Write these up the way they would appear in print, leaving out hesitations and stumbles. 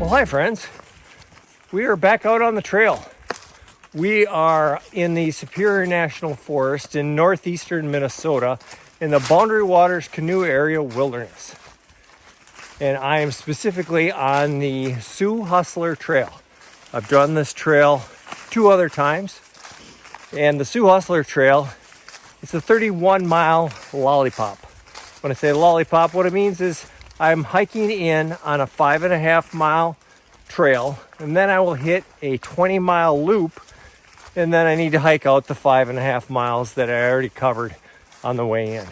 Well, hi friends. We are back out on the trail. We are in the Superior National Forest in northeastern Minnesota in the Boundary Waters Canoe Area Wilderness. And I am specifically on the Sioux-Hustler Trail. I've done this trail 2 other times. And the Sioux-Hustler Trail, it's a 31-mile lollipop. When I say lollipop, what it means is I'm hiking in on a 5.5-mile trail, and then I will hit a 20-mile loop, and then I need to hike out the 5.5 miles that I already covered on the way in.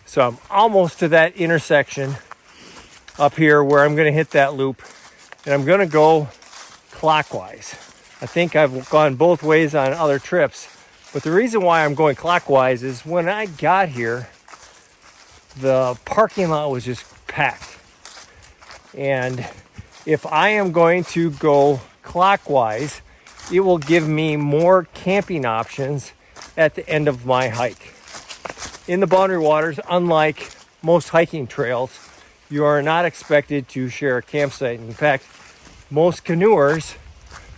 So I'm almost to that intersection up here where I'm going to hit that loop, and I'm going to go clockwise. I think I've gone both ways on other trips, but the reason why I'm going clockwise is when I got here, the parking lot was just packed. And if I am going to go clockwise, it will give me more camping options at the end of my hike. In the Boundary Waters, unlike most hiking trails, you are not expected to share a campsite. In fact, most canoers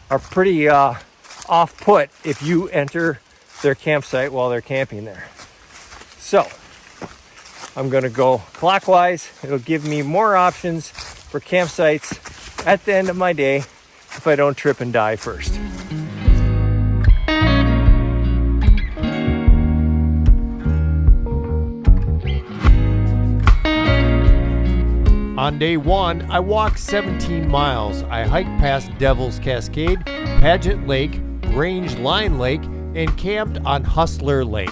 are pretty off-put if you enter their campsite while they're camping there. So I'm going to go clockwise. It'll give me more options for campsites at the end of my day if I don't trip and die first. On day 1, I walked 17 miles. I hiked past Devil's Cascade, Pageant Lake, Range Line Lake, and camped on Hustler Lake.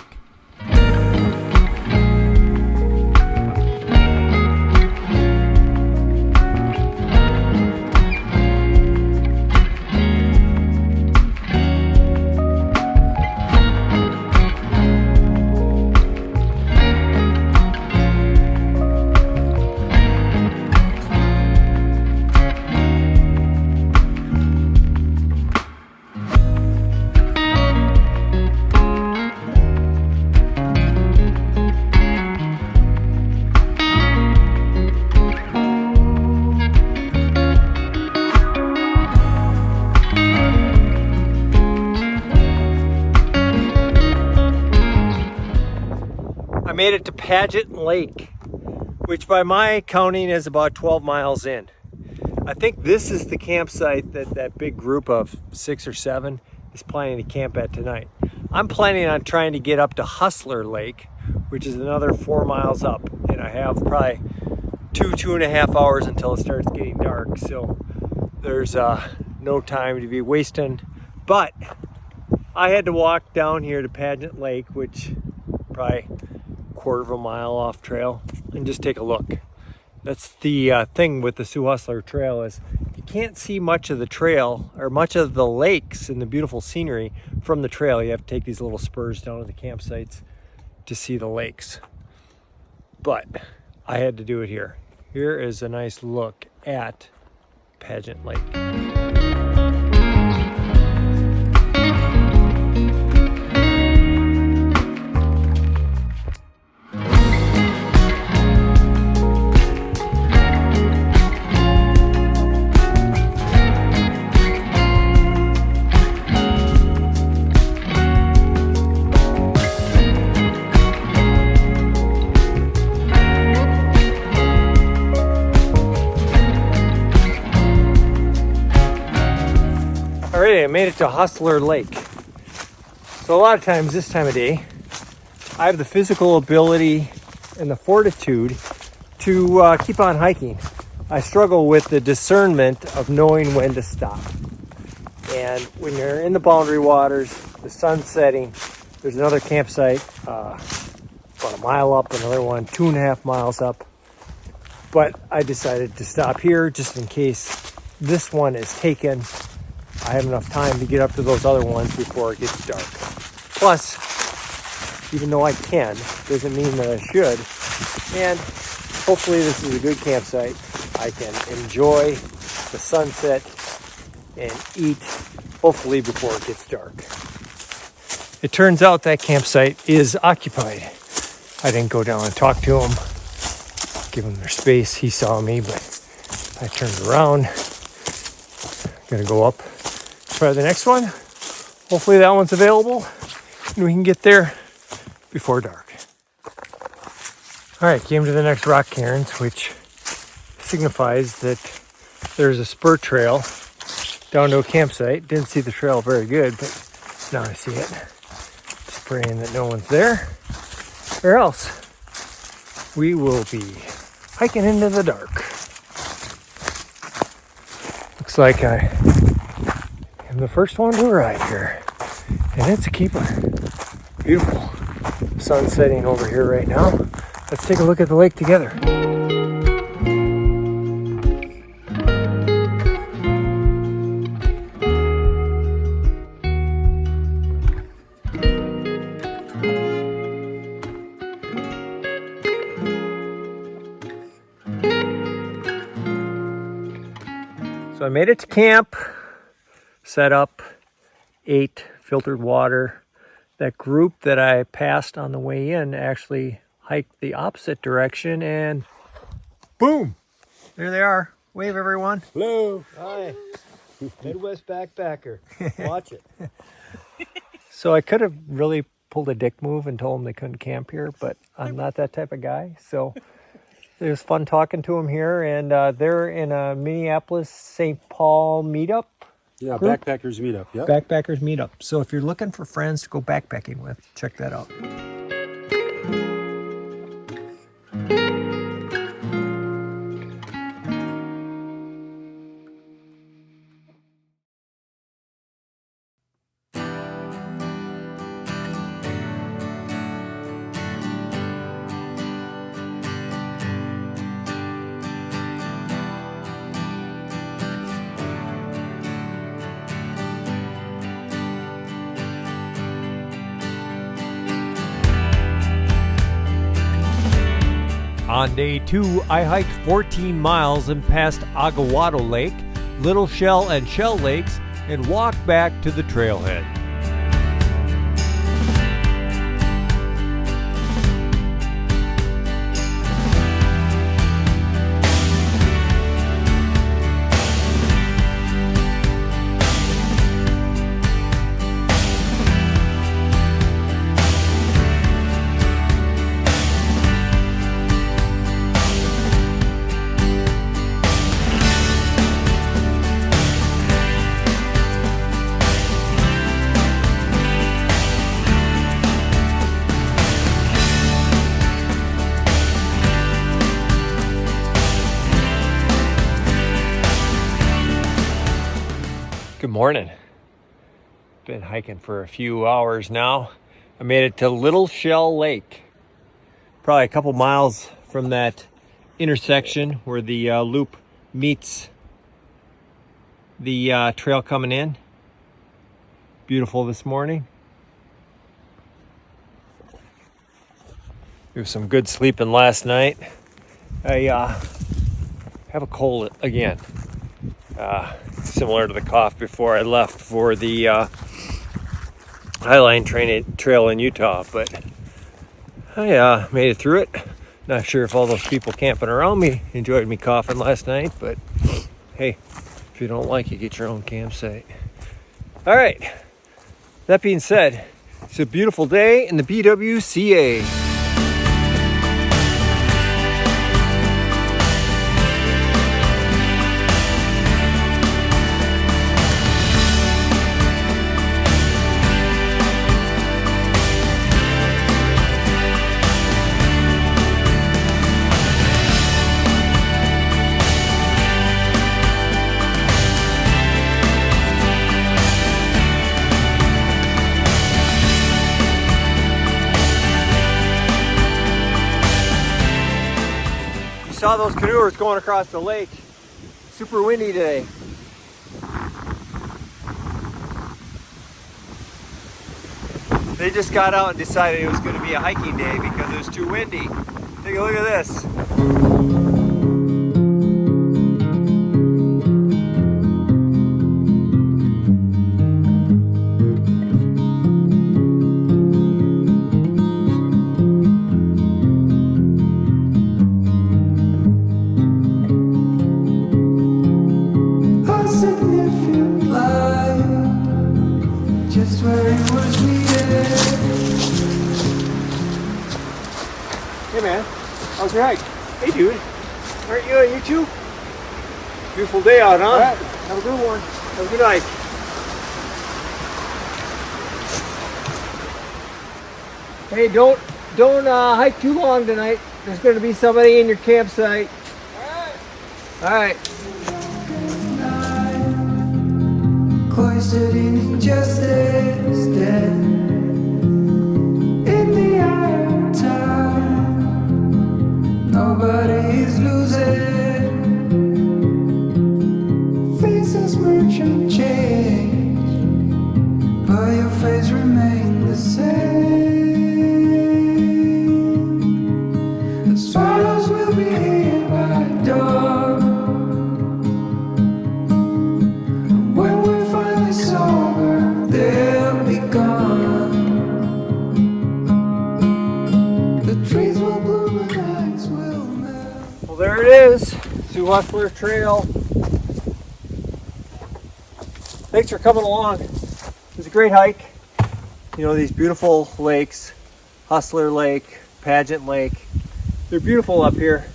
I made it to Pageant Lake, which by my counting is about 12 miles in. I think this is the campsite that that big group of 6 or 7 is planning to camp at tonight. I'm planning on trying to get up to Hustler Lake, which is another 4 miles up, and I have probably 2.5 hours until it starts getting dark, so there's no time to be wasting. But I had to walk down here to Pageant Lake, which probably 1/4 mile off trail, and just take a look. That's the thing with the Sioux-Hustler Trail is you can't see much of the trail or much of the lakes and the beautiful scenery from the trail. You have to take these little spurs down to the campsites to see the lakes. But I had to do it here. Here is a nice look at Pageant Lake. Alright, I made it to Hustler Lake. So a lot of times this time of day, I have the physical ability and the fortitude to keep on hiking. I struggle with the discernment of knowing when to stop. And when you're in the Boundary Waters, the sun's setting, there's another campsite about a mile up, another one 2.5 miles up. But I decided to stop here just in case this one is taken. I have enough time to get up to those other ones before it gets dark. Plus, even though I can, doesn't mean that I should. And hopefully this is a good campsite. I can enjoy the sunset and eat, hopefully before it gets dark. It turns out that campsite is occupied. I didn't go down and talk to him, give him their space. He saw me, but I turned around Gonna go up, try the next one. Hopefully that one's available and we can get there before dark. All right, came to the next rock cairns, which signifies that there's a spur trail down to a campsite. Didn't see the trail very good, but now I see it. Just praying that no one's there, or else we will be hiking into the dark. Looks like I am the first one to arrive here, and it's a keeper. Beautiful. Sun setting over here right now. Let's take a look at the lake together. So I made it to camp, set up, ate, filtered water. That group that I passed on the way in actually hiked the opposite direction, and boom, there they are. Wave, everyone. Hello. Hi. Midwest backpacker. Watch it. So I could have really pulled a dick move and told them they couldn't camp here, but I'm not that type of guy. So it was fun talking to them here, and they're in a Minneapolis, St. Paul meetup. Yeah, group. backpackers meetup. Yep. Backpackers meetup. So if you're looking for friends to go backpacking with, check that out. On day 2, I hiked 14 miles and passed Aguado Lake, Little Shell and Shell Lakes, and walked back to the trailhead. Good morning. Been hiking for a few hours now. I made it to Little Shell Lake. Probably a couple miles from that intersection where the loop meets the trail coming in. Beautiful this morning. There was some good sleeping last night. I have a cold again. Similar to the cough before I left for the Highline trail in Utah, but I made it through it. Not sure if all those people camping around me enjoyed me coughing last night, but hey, if you don't like it, get your own campsite. All right, that being said, it's a beautiful day in the BWCA. Saw those canoers going across the lake. Super windy today. They just got out and decided it was going to be a hiking day because it was too windy. Take a look at this. Significant How's your hike? Hey, dude. Aren't you on YouTube? Beautiful day out, huh? All right. Have a good one. Have a good hike. Hey, don't hike too long tonight. There's going to be somebody in your campsite. All right. Cloistered in injustice, dead in the eye of time. Nobody is losing. Faces merchant change, but your face remains the same. The swallows will be here by dawn. They'll be gone. The trees will bloom and ice will melt. Well, there it is. Sioux-Hustler Trail. Thanks for coming along. It was a great hike. You know, these beautiful lakes, Hustler Lake, Pageant Lake. They're beautiful up here,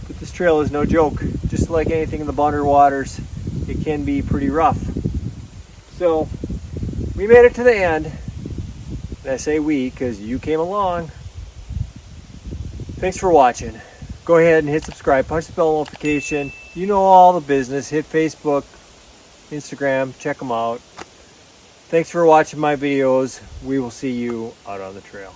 but this trail is no joke. Just like anything in the Boundary Waters, it can be pretty rough. So, we made it to the end. And I say we because you came along. Thanks for watching. Go ahead and hit subscribe, punch the bell notification. You know all the business. Hit Facebook, Instagram, check them out. Thanks for watching my videos. We will see you out on the trail.